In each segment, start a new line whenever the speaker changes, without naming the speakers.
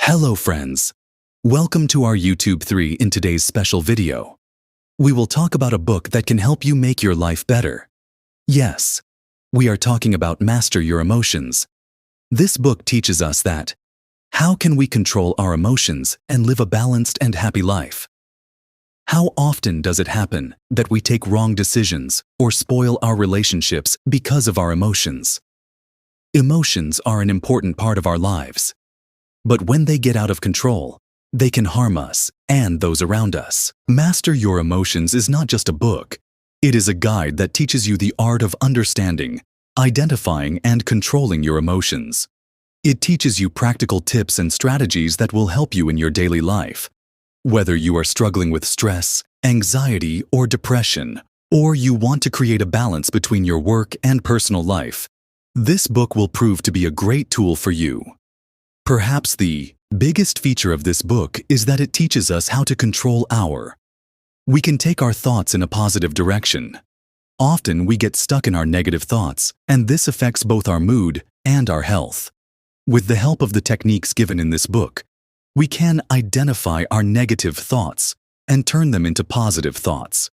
Hello friends! Welcome to our YouTube 3 in today's special video. We will talk about a book that can help you make your life better. Yes, we are talking about Master Your Emotions. This book teaches us that how can we control our emotions and live a balanced and happy life? How often does it happen that we take wrong decisions or spoil our relationships because of our emotions? Emotions are an important part of our lives. But when they get out of control, they can harm us and those around us. Master Your Emotions is not just a book. It is a guide that teaches you the art of understanding, identifying, and controlling your emotions. It teaches you practical tips and strategies that will help you in your daily life. Whether you are struggling with stress, anxiety, or depression, or you want to create a balance between your work and personal life, this book will prove to be a great tool for you. Perhaps the biggest feature of this book is that it teaches us how to control we can take our thoughts in a positive direction. Often we get stuck in our negative thoughts, and this affects both our mood and our health. With the help of the techniques given in this book, we can identify our negative thoughts and turn them into positive thoughts.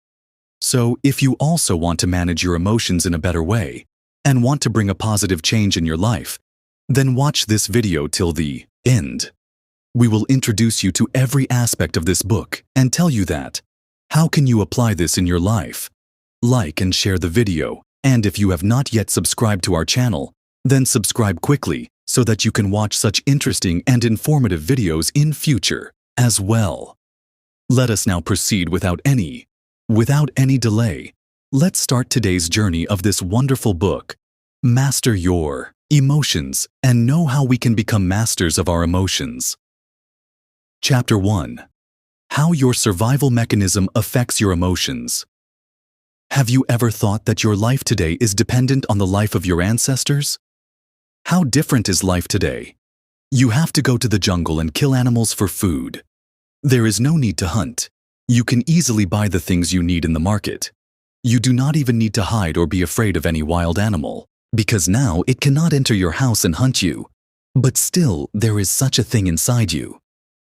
So if you also want to manage your emotions in a better way and want to bring a positive change in your life, then watch this video till the end. We will introduce you to every aspect of this book and tell you that how can you apply this in your life. Like and share the video, and if you have not yet subscribed to our channel, then subscribe quickly so that you can watch such interesting and informative videos in future as well. Let us now proceed without any delay. Let's start today's journey of this wonderful book, Master Your Emotions, and know how we can become masters of our emotions. Chapter 1. How your survival mechanism affects your emotions. Have you ever thought that your life today is dependent on the life of your ancestors? How different is life today? You have to go to the jungle and kill animals for food. There is no need to hunt. You can easily buy the things you need in the market. You do not even need to hide or be afraid of any wild animal, because now it cannot enter your house and hunt you. But still, there is such a thing inside you.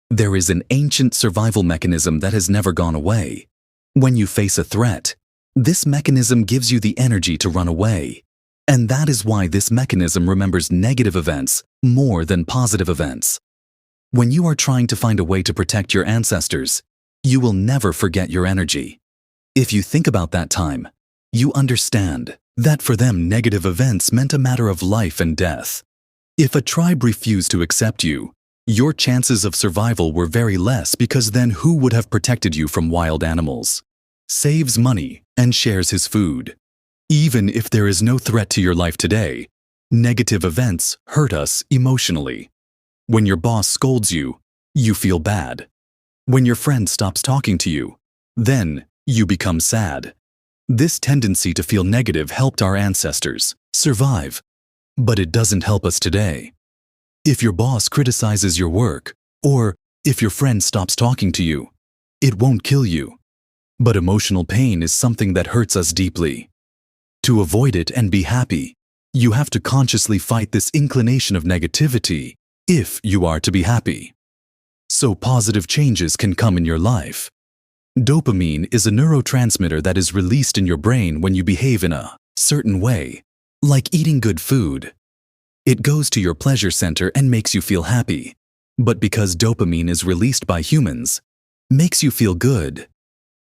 There is an ancient survival mechanism that has never gone away. When you face a threat, this mechanism gives you the energy to run away. And that is why this mechanism remembers negative events more than positive events. When you are trying to find a way to protect your ancestors, you will never forget your energy. If you think about that time, you understand that for them negative events meant a matter of life and death. If a tribe refused to accept you, your chances of survival were very less, because then who would have protected you from wild animals? Saves money and shares his food. Even if there is no threat to your life today, negative events hurt us emotionally. When your boss scolds you, you feel bad. When your friend stops talking to you, then you become sad. This tendency to feel negative helped our ancestors survive, but it doesn't help us today. If your boss criticizes your work, or if your friend stops talking to you, it won't kill you. But emotional pain is something that hurts us deeply. To avoid it and be happy, you have to consciously fight this inclination of negativity if you are to be happy. So positive changes can come in your life. Dopamine is a neurotransmitter that is released in your brain when you behave in a certain way, like eating good food. It goes to your pleasure center and makes you feel happy. But because dopamine is released by humans, makes you feel good.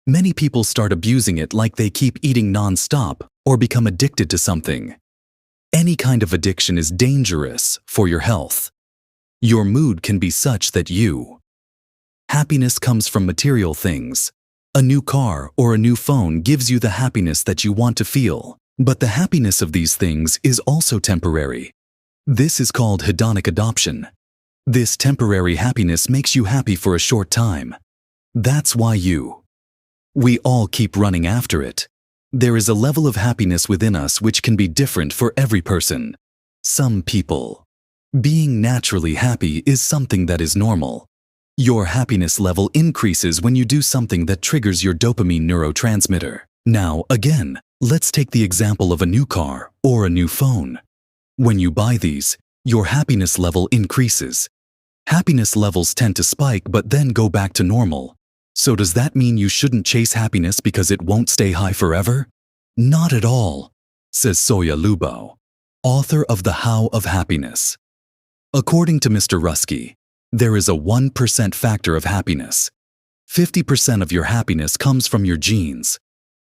Many people start abusing it, like they keep eating non-stop or become addicted to something. Any kind of addiction is dangerous for your health. Your mood can be such that happiness comes from material things. A new car or a new phone gives you the happiness that you want to feel, but the happiness of these things is also temporary. This is called hedonic adoption. This temporary happiness makes you happy for a short time. That's why we all keep running after it. There is a level of happiness within us which can be different for every person. Some people, being naturally happy is something that is normal. Your happiness level increases when you do something that triggers your dopamine neurotransmitter. Now, again, let's take the example of a new car or a new phone. When you buy these, your happiness level increases. Happiness levels tend to spike but then go back to normal. So does that mean you shouldn't chase happiness because it won't stay high forever? Not at all, says Soya Lubo, author of The How of Happiness. According to Mr. Rusky, there is a 1% factor of happiness. 50% of your happiness comes from your genes.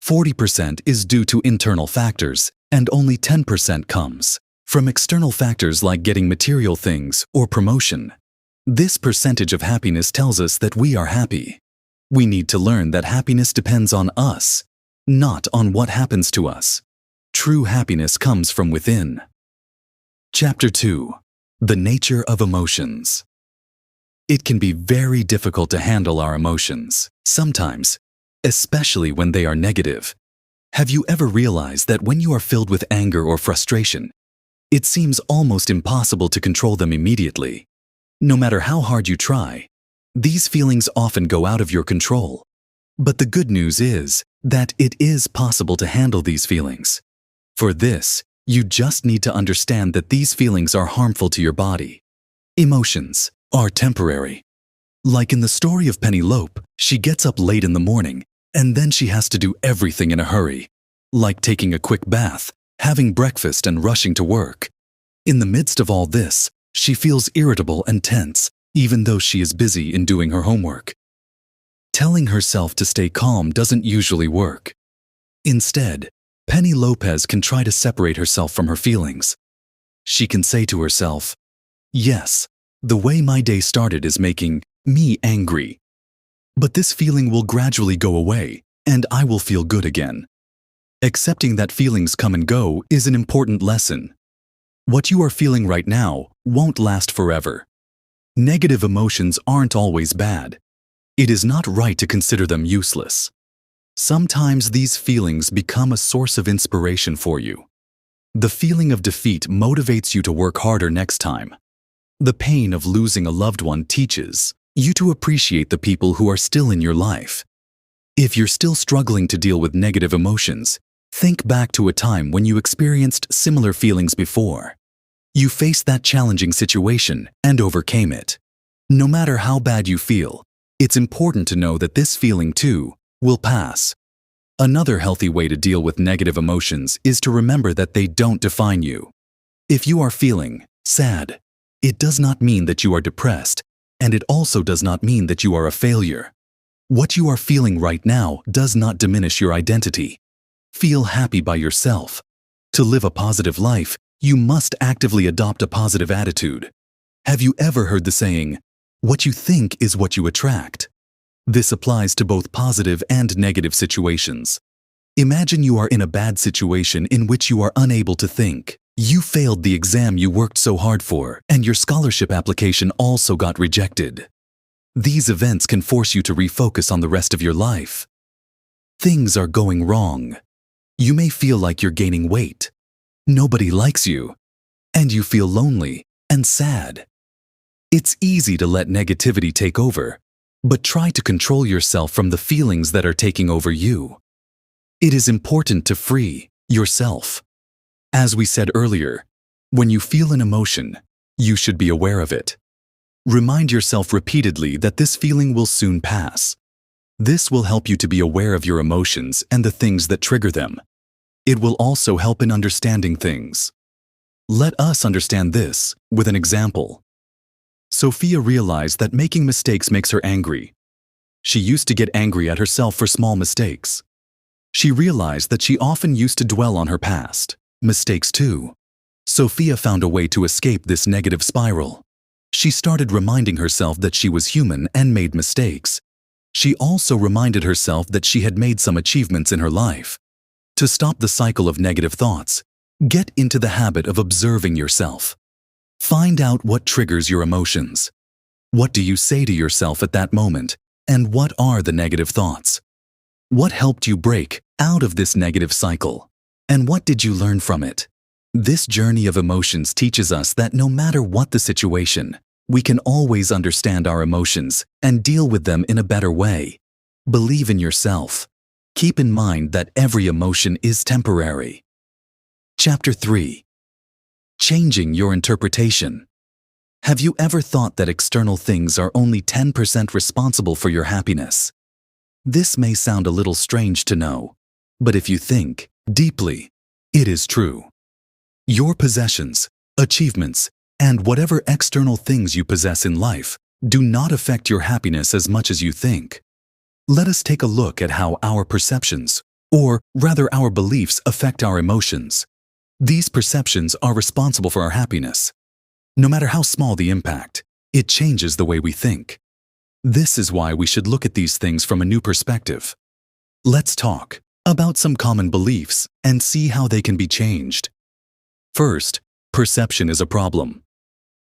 40% is due to internal factors, and only 10% comes from external factors like getting material things or promotion. This percentage of happiness tells us that we are happy. We need to learn that happiness depends on us, not on what happens to us. True happiness comes from within. Chapter 2. The Nature of Emotions. It can be very difficult to handle our emotions, sometimes, especially when they are negative. Have you ever realized that when you are filled with anger or frustration, it seems almost impossible to control them immediately? No matter how hard you try, these feelings often go out of your control. But the good news is that it is possible to handle these feelings. For this, you just need to understand that these feelings are harmful to your body. Emotions are temporary. Like in the story of Penelope, she gets up late in the morning, and then she has to do everything in a hurry, like taking a quick bath, having breakfast, and rushing to work. In the midst of all this, she feels irritable and tense, even though she is busy in doing her homework. Telling herself to stay calm doesn't usually work. Instead, Penny Lopez can try to separate herself from her feelings. She can say to herself, "Yes, the way my day started is making me angry. But this feeling will gradually go away, and I will feel good again." Accepting that feelings come and go is an important lesson. What you are feeling right now won't last forever. Negative emotions aren't always bad. It is not right to consider them useless. Sometimes these feelings become a source of inspiration for you. The feeling of defeat motivates you to work harder next time. The pain of losing a loved one teaches you to appreciate the people who are still in your life. If you're still struggling to deal with negative emotions, think back to a time when you experienced similar feelings before. You faced that challenging situation and overcame it. No matter how bad you feel, it's important to know that this feeling too will pass. Another healthy way to deal with negative emotions is to remember that they don't define you. If you are feeling sad, it does not mean that you are depressed, and it also does not mean that you are a failure. What you are feeling right now does not diminish your identity. Feel happy by yourself. To live a positive life, you must actively adopt a positive attitude. Have you ever heard the saying, "What you think is what you attract"? This applies to both positive and negative situations. Imagine you are in a bad situation in which you are unable to think. You failed the exam you worked so hard for, and your scholarship application also got rejected. These events can force you to refocus on the rest of your life. Things are going wrong. You may feel like you're gaining weight. Nobody likes you, and you feel lonely and sad. It's easy to let negativity take over, but try to control yourself from the feelings that are taking over you. It is important to free yourself. As we said earlier, when you feel an emotion, you should be aware of it. Remind yourself repeatedly that this feeling will soon pass. This will help you to be aware of your emotions and the things that trigger them. It will also help in understanding things. Let us understand this with an example. Sophia realized that making mistakes makes her angry. She used to get angry at herself for small mistakes. She realized that she often used to dwell on her past mistakes too. Sophia found a way to escape this negative spiral. She started reminding herself that she was human and made mistakes. She also reminded herself that she had made some achievements in her life. To stop the cycle of negative thoughts, get into the habit of observing yourself. Find out what triggers your emotions. What do you say to yourself at that moment, and what are the negative thoughts? What helped you break out of this negative cycle, and what did you learn from it? This journey of emotions teaches us that no matter what the situation, we can always understand our emotions and deal with them in a better way. Believe in yourself. Keep in mind that every emotion is temporary. Chapter 3. Changing your interpretation. Have you ever thought that external things are only 10% responsible for your happiness? This may sound a little strange to know, but if you think deeply, it is true. Your possessions, achievements, and whatever external things you possess in life do not affect your happiness as much as you think. Let us take a look at how our perceptions, or rather our beliefs, affect our emotions. These perceptions are responsible for our happiness. No matter how small the impact, it changes the way we think. This is why we should look at these things from a new perspective. Let's talk about some common beliefs and see how they can be changed. First, perception is a problem.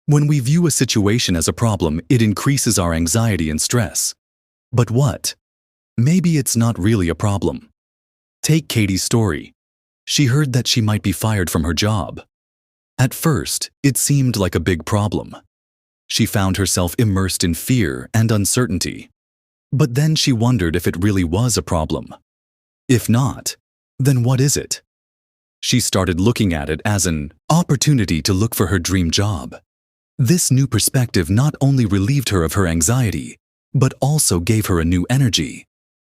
When we view a situation as a problem, it increases our anxiety and stress. But what? Maybe it's not really a problem. Take Katie's story. She heard that she might be fired from her job. At first, it seemed like a big problem. She found herself immersed in fear and uncertainty. But then she wondered if it really was a problem. If not, then what is it? She started looking at it as an opportunity to look for her dream job. This new perspective not only relieved her of her anxiety, but also gave her a new energy.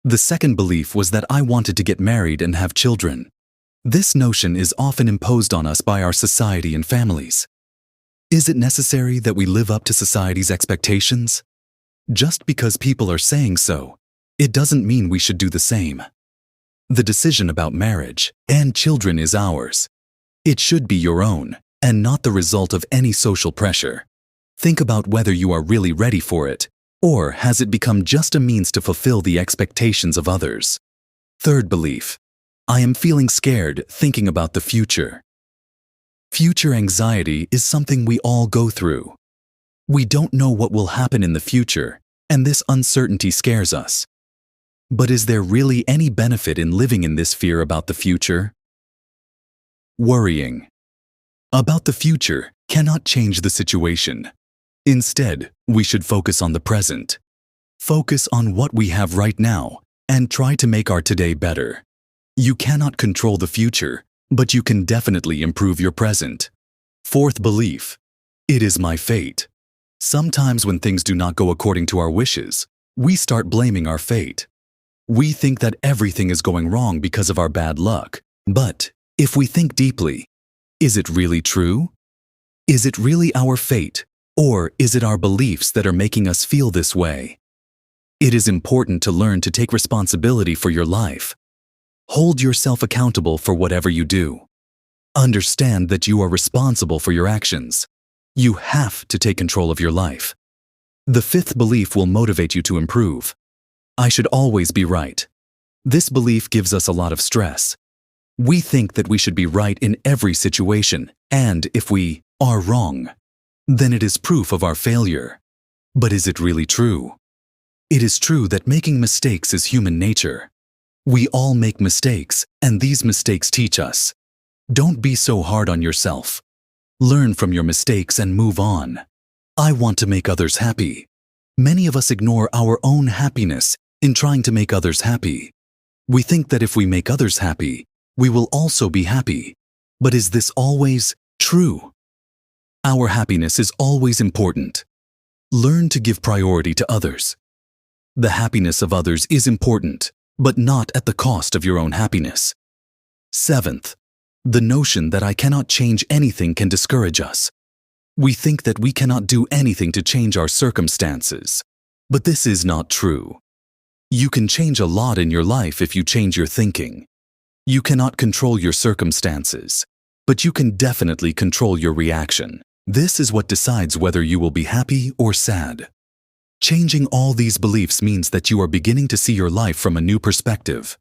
The second belief was that I wanted to get married and have children. This notion is often imposed on us by our society and families. Is it necessary that we live up to society's expectations? Just because people are saying so, it doesn't mean we should do the same. The decision about marriage and children is ours. It should be your own, and not the result of any social pressure. Think about whether you are really ready for it, or has it become just a means to fulfill the expectations of others? Third belief: I am feeling scared thinking about the future. Future anxiety is something we all go through. We don't know what will happen in the future, and this uncertainty scares us. But is there really any benefit in living in this fear about the future? Worrying about the future cannot change the situation. Instead, we should focus on the present. Focus on what we have right now and try to make our today better. You cannot control the future, but you can definitely improve your present. Fourth belief: it is my fate. Sometimes when things do not go according to our wishes, we start blaming our fate. We think that everything is going wrong because of our bad luck. But if we think deeply, is it really true? Is it really our fate, or is it our beliefs that are making us feel this way? It is important to learn to take responsibility for your life. Hold yourself accountable for whatever you do. Understand that you are responsible for your actions. You have to take control of your life. The fifth belief will motivate you to improve. I should always be right. This belief gives us a lot of stress. We think that we should be right in every situation, and if we are wrong, then it is proof of our failure. But is it really true? It is true that making mistakes is human nature. We all make mistakes, and these mistakes teach us. Don't be so hard on yourself. Learn from your mistakes and move on. I want to make others happy. Many of us ignore our own happiness in trying to make others happy. We think that if we make others happy, we will also be happy. But is this always true? Our happiness is always important. Learn to give priority to others. The happiness of others is important, but not at the cost of your own happiness. Seventh, the notion that I cannot change anything can discourage us. We think that we cannot do anything to change our circumstances. But this is not true. You can change a lot in your life if you change your thinking. You cannot control your circumstances, but you can definitely control your reaction. This is what decides whether you will be happy or sad. Changing all these beliefs means that you are beginning to see your life from a new perspective.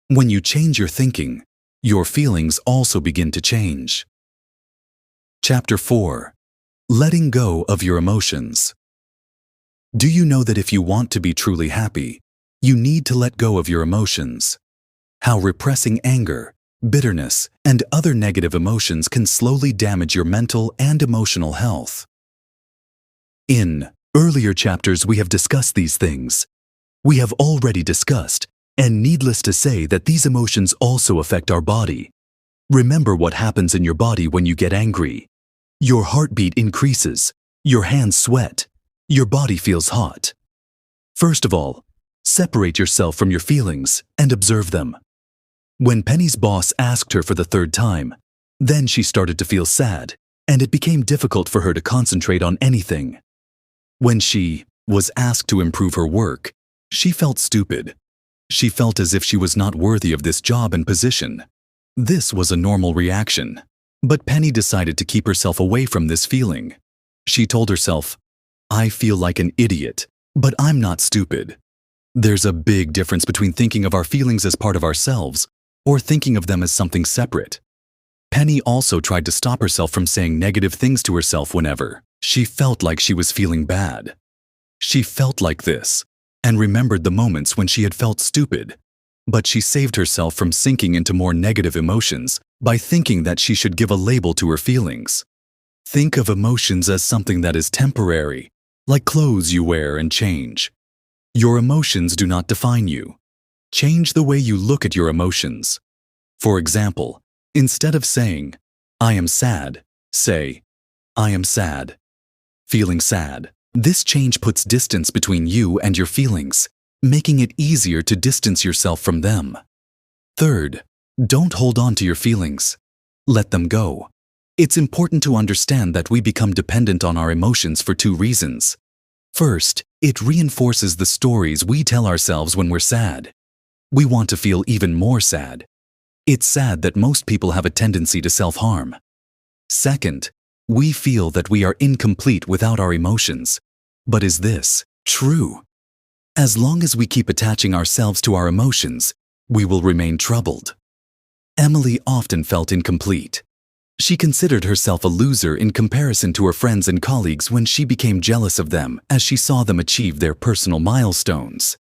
When you change your thinking, your feelings also begin to change. Chapter 4: Letting go of your emotions. Do you know that if you want to be truly happy, you need to let go of your emotions? How repressing anger, bitterness, and other negative emotions can slowly damage your mental and emotional health. In earlier chapters, we have discussed these things. We have already discussed, and needless to say, that these emotions also affect our body. Remember what happens in your body when you get angry. Your heartbeat increases, Your hands sweat. Your body feels hot. First of all, separate yourself from your feelings and observe them. When Penny's boss asked her for the third time, then she started to feel sad, and it became difficult for her to concentrate on anything. When she was asked to improve her work, she felt stupid. She felt as if she was not worthy of this job and position. This was a normal reaction, but Penny decided to keep herself away from this feeling. She told herself, "I feel like an idiot, but I'm not stupid." There's a big difference between thinking of our feelings as part of ourselves or thinking of them as something separate. Penny also tried to stop herself from saying negative things to herself whenever she felt like she was feeling bad. She felt like this and remembered the moments when she had felt stupid, but she saved herself from sinking into more negative emotions by thinking that she should give a label to her feelings. Think of emotions as something that is temporary, like clothes you wear and change. Your emotions do not define you. Change the way you look at your emotions. For example, instead of saying, "I am sad," say, "I am sad." Feeling sad. This change puts distance between you and your feelings, making it easier to distance yourself from them. Third, don't hold on to your feelings. Let them go. It's important to understand that we become dependent on our emotions for two reasons. First, it reinforces the stories we tell ourselves when we're sad. We want to feel even more sad. It's sad that most people have a tendency to self-harm. Second, we feel that we are incomplete without our emotions. But is this true? As long as we keep attaching ourselves to our emotions, we will remain troubled. Emily often felt incomplete. She considered herself a loser in comparison to her friends and colleagues when she became jealous of them as she saw them achieve their personal milestones.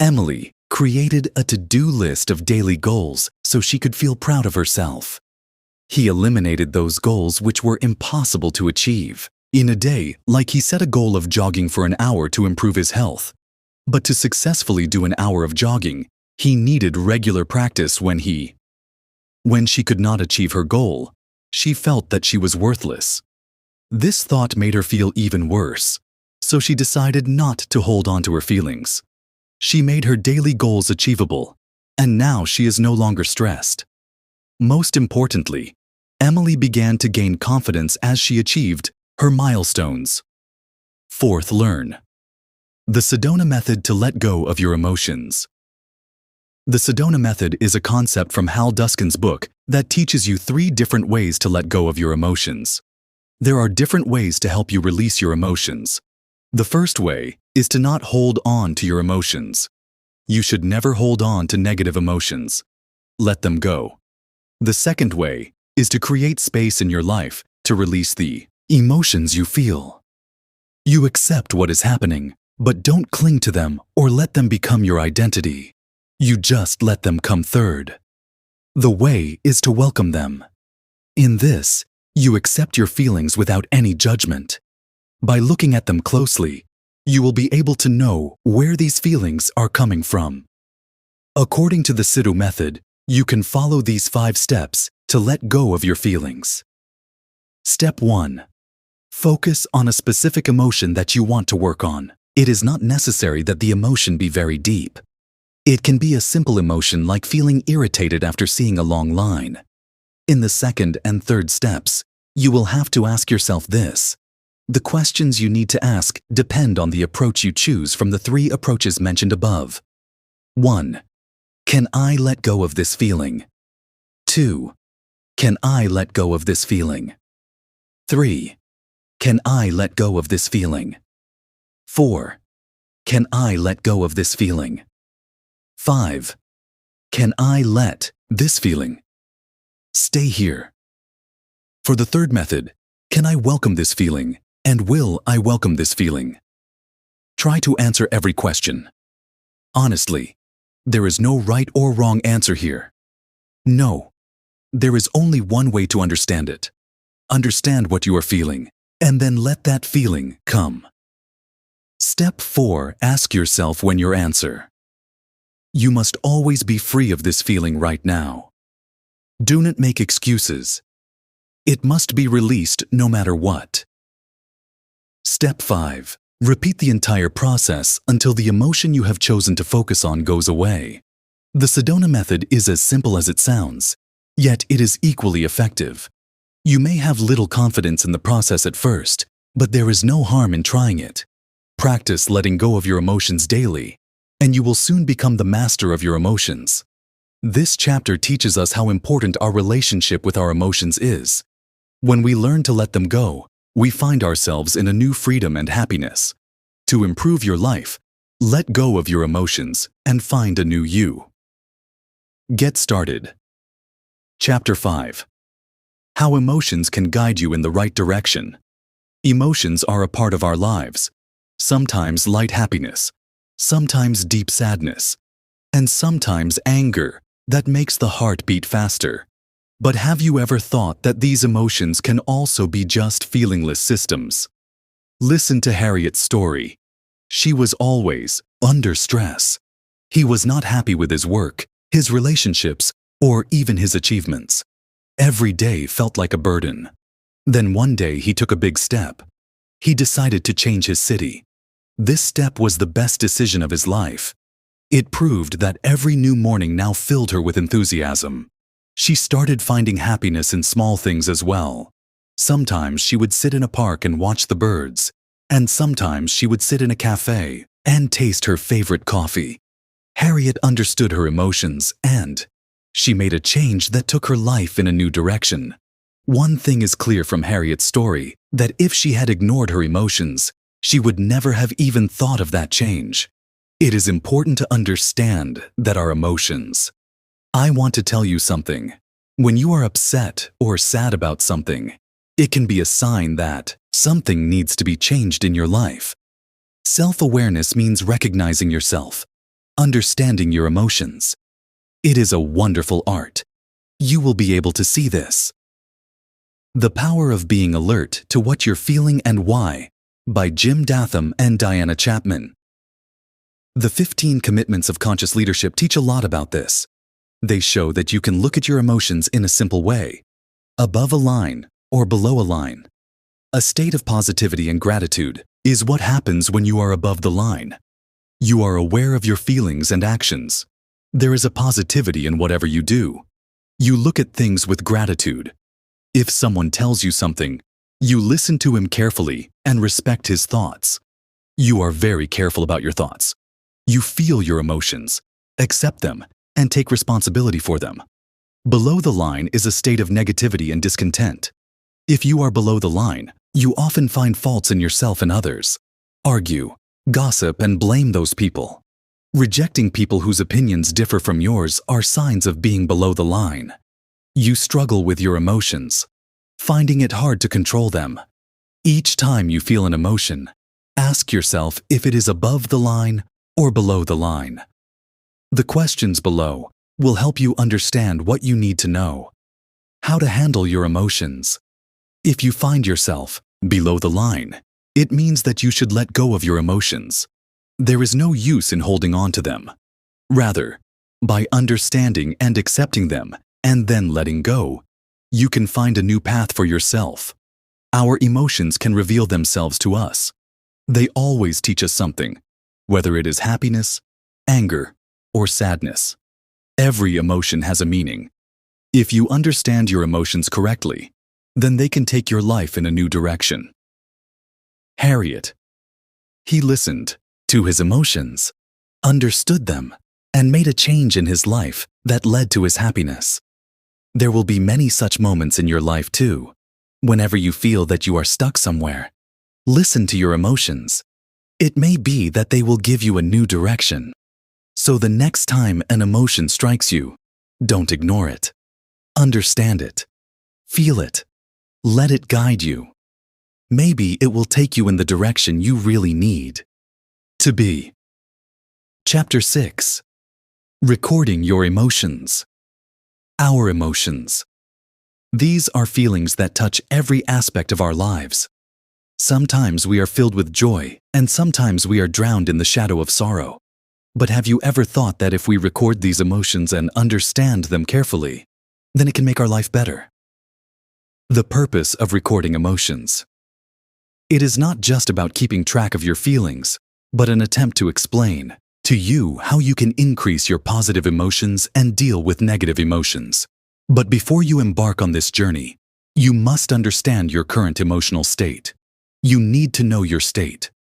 Emily created a to-do list of daily goals so she could feel proud of herself. He eliminated those goals which were impossible to achieve in a day, like he set a goal of jogging for an hour to improve his health. But to successfully do an hour of jogging, he needed regular practice. When she could not achieve her goal, she felt that she was worthless. This thought made her feel even worse, so she decided not to hold on to her feelings. She made her daily goals achievable, and now she is no longer stressed. Most importantly, Emily began to gain confidence as she achieved her milestones. Fourth, learn the Sedona method to let go of your emotions. The Sedona method is a concept from Hal Duskin's book that teaches you 3 different ways to let go of your emotions. There are different ways to help you release your emotions. The first way is to not hold on to your emotions. You should never hold on to negative emotions. Let them go. The second way is to create space in your life to release the emotions you feel. You accept what is happening, but don't cling to them or let them become your identity. You just let them come third. The way is to welcome them. In this, you accept your feelings without any judgment. By looking at them closely, you will be able to know where these feelings are coming from. According to the Sidhu method, you can follow these 5 steps to let go of your feelings. Step 1. Focus on a specific emotion that you want to work on. It is not necessary that the emotion be very deep. It can be a simple emotion like feeling irritated after seeing a long line. In the second and third steps, you will have to ask yourself this. The questions you need to ask depend on the approach you choose from the 3 approaches mentioned above. 1. Can I let go of this feeling? 2. Can I let go of this feeling? 3. Can I let go of this feeling? 4. Can I let go of this feeling? 5. Can I let this feeling stay here? For the third method, can I welcome this feeling, and will I welcome this feeling? Try to answer every question. Honestly, there is no right or wrong answer here. No, there is only one way to understand it. Understand what you are feeling, and then let that feeling come. Step 4. Ask yourself when your answer. You must always be free of this feeling right now. Do not make excuses. It must be released no matter what. Step 5. Repeat the entire process until the emotion you have chosen to focus on goes away. The Sedona method is as simple as it sounds, yet it is equally effective. You may have little confidence in the process at first, but there is no harm in trying it. Practice letting go of your emotions daily, and you will soon become the master of your emotions. This chapter teaches us how important our relationship with our emotions is. When we learn to let them go, we find ourselves in a new freedom and happiness. To improve your life, let go of your emotions and find a new you. Get started. Chapter 5. How emotions can guide you in the right direction. Emotions are a part of our lives. Sometimes light happiness, sometimes deep sadness, and sometimes anger that makes the heart beat faster. But have you ever thought that these emotions can also be just feelingless systems? Listen to Harriet's story. She was always under stress. He was not happy with his work, his relationships, or even his achievements. Every day felt like a burden. Then one day he took a big step. He decided to change his city. This step was the best decision of his life. It proved that every new morning now filled her with enthusiasm. She started finding happiness in small things as well. Sometimes she would sit in a park and watch the birds, and sometimes she would sit in a cafe and taste her favorite coffee. Harriet understood her emotions and she made a change that took her life in a new direction. One thing is clear from Harriet's story, that if she had ignored her emotions, she would never have even thought of that change. It is important to understand that our emotions. I want to tell you something. When you are upset or sad about something, it can be a sign that something needs to be changed in your life. Self-awareness means recognizing yourself, understanding your emotions. It is a wonderful art. You will be able to see this. The Power of Being Alert to What You're Feeling and Why, by Jim Datham and Diana Chapman. The 15 Commitments of Conscious Leadership teach a lot about this. They show that you can look at your emotions in a simple way, above a line or below a line. A state of positivity and gratitude is what happens when you are above the line. You are aware of your feelings and actions. There is a positivity in whatever you do. You look at things with gratitude. If someone tells you something, you listen to him carefully and respect his thoughts. You are very careful about your thoughts. You feel your emotions, accept them, and take responsibility for them. Below the line is a state of negativity and discontent. If you are below the line, you often find faults in yourself and others. Argue, gossip, and blame those people. Rejecting people whose opinions differ from yours are signs of being below the line. You struggle with your emotions, finding it hard to control them. Each time you feel an emotion, ask yourself if it is above the line or below the line. The questions below will help you understand what you need to know. How to handle your emotions. If you find yourself below the line, it means that you should let go of your emotions. There is no use in holding on to them. Rather, by understanding and accepting them and then letting go, you can find a new path for yourself. Our emotions can reveal themselves to us. They always teach us something, whether it is happiness, anger, or sadness. Every emotion has a meaning. If you understand your emotions correctly, then they can take your life in a new direction. Harriet. He listened to his emotions, understood them, and made a change in his life that led to his happiness. There will be many such moments in your life too. Whenever you feel that you are stuck somewhere, listen to your emotions. It may be that they will give you a new direction. So the next time an emotion strikes you, don't ignore it. Understand it. Feel it. Let it guide you. Maybe it will take you in the direction you really need to be. Chapter 6. Recording your emotions. Our emotions. These are feelings that touch every aspect of our lives. Sometimes we are filled with joy, and sometimes we are drowned in the shadow of sorrow. But have you ever thought that if we record these emotions and understand them carefully, then it can make our life better? The purpose of recording emotions. It is not just about keeping track of your feelings, but an attempt to explain to you how you can increase your positive emotions and deal with negative emotions. But before you embark on this journey, you must understand your current emotional state. You need to know your state.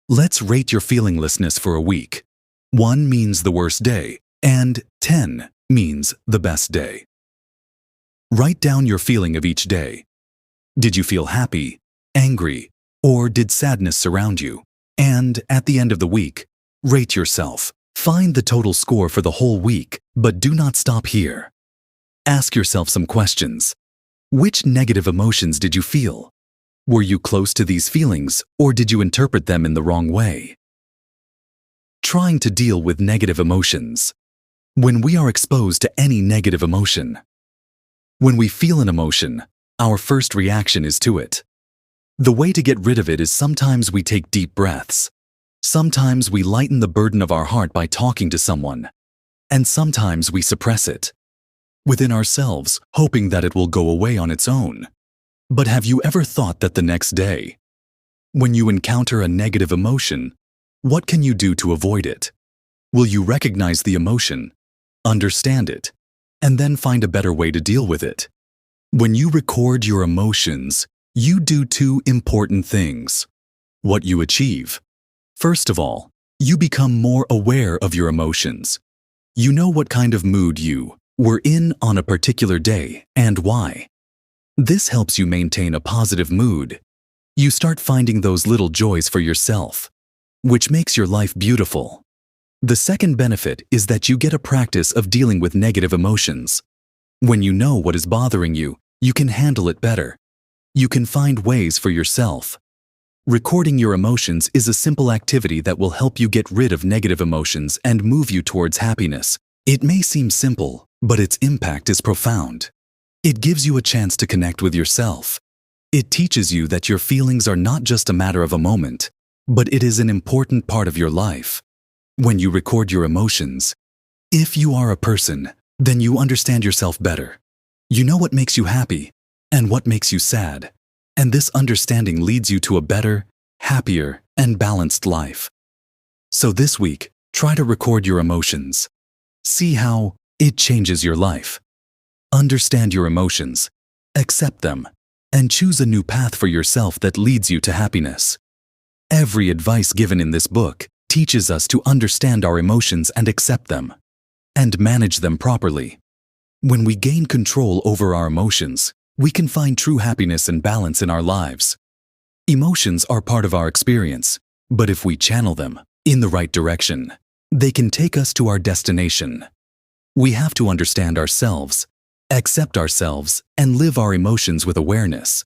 Let's rate your feelinglessness for a week. 1 means the worst day, and 10 means the best day. Write down your feeling of each day. Did you feel happy, angry, or did sadness surround you? And at the end of the week, rate yourself. Find the total score for the whole week, but do not stop here. Ask yourself some questions. Which negative emotions did you feel? Were you close to these feelings, or did you interpret them in the wrong way? Trying to deal with negative emotions. When we are exposed to any negative emotion, when we feel an emotion, our first reaction is to it. The way to get rid of it is sometimes we take deep breaths. Sometimes we lighten the burden of our heart by talking to someone. And sometimes we suppress it within ourselves, hoping that it will go away on its own. But have you ever thought that the next day, when you encounter a negative emotion, what can you do to avoid it? Will you recognize the emotion, understand it, and then find a better way to deal with it? When you record your emotions, you do 2 important things. What you achieve. First of all, you become more aware of your emotions. You know what kind of mood you were in on a particular day and why. This helps you maintain a positive mood. You start finding those little joys for yourself, which makes your life beautiful. The second benefit is that you get a practice of dealing with negative emotions. When you know what is bothering you, you can handle it better. You can find ways for yourself. Recording your emotions is a simple activity that will help you get rid of negative emotions and move you towards happiness. It may seem simple, but its impact is profound. It gives you a chance to connect with yourself. It teaches you that your feelings are not just a matter of a moment, but it is an important part of your life. When you record your emotions, if you are a person, then you understand yourself better. You know what makes you happy and what makes you sad, and this understanding leads you to a better, happier, and balanced life. So this week, try to record your emotions. See how it changes your life. Understand your emotions, accept them, and choose a new path for yourself that leads you to happiness. Every advice given in this book teaches us to understand our emotions and accept them, and manage them properly. When we gain control over our emotions, we can find true happiness and balance in our lives. Emotions are part of our experience, but if we channel them in the right direction, they can take us to our destination. We have to understand ourselves, accept ourselves, and live our emotions with awareness.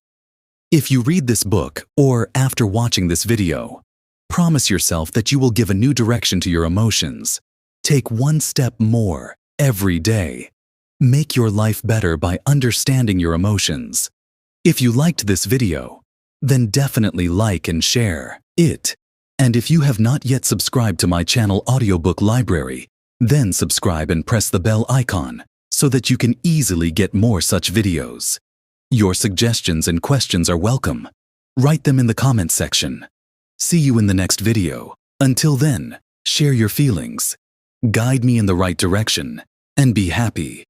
If you read this book or after watching this video, promise yourself that you will give a new direction to your emotions. Take 1 step more every day. Make your life better by understanding your emotions. If you liked this video, then definitely like and share it. And if you have not yet subscribed to my channel Audiobook Library, then subscribe and press the bell icon so that you can easily get more such videos. Your suggestions and questions are welcome. Write them in the comment section. See you in the next video. Until then, share your feelings, guide me in the right direction, and be happy.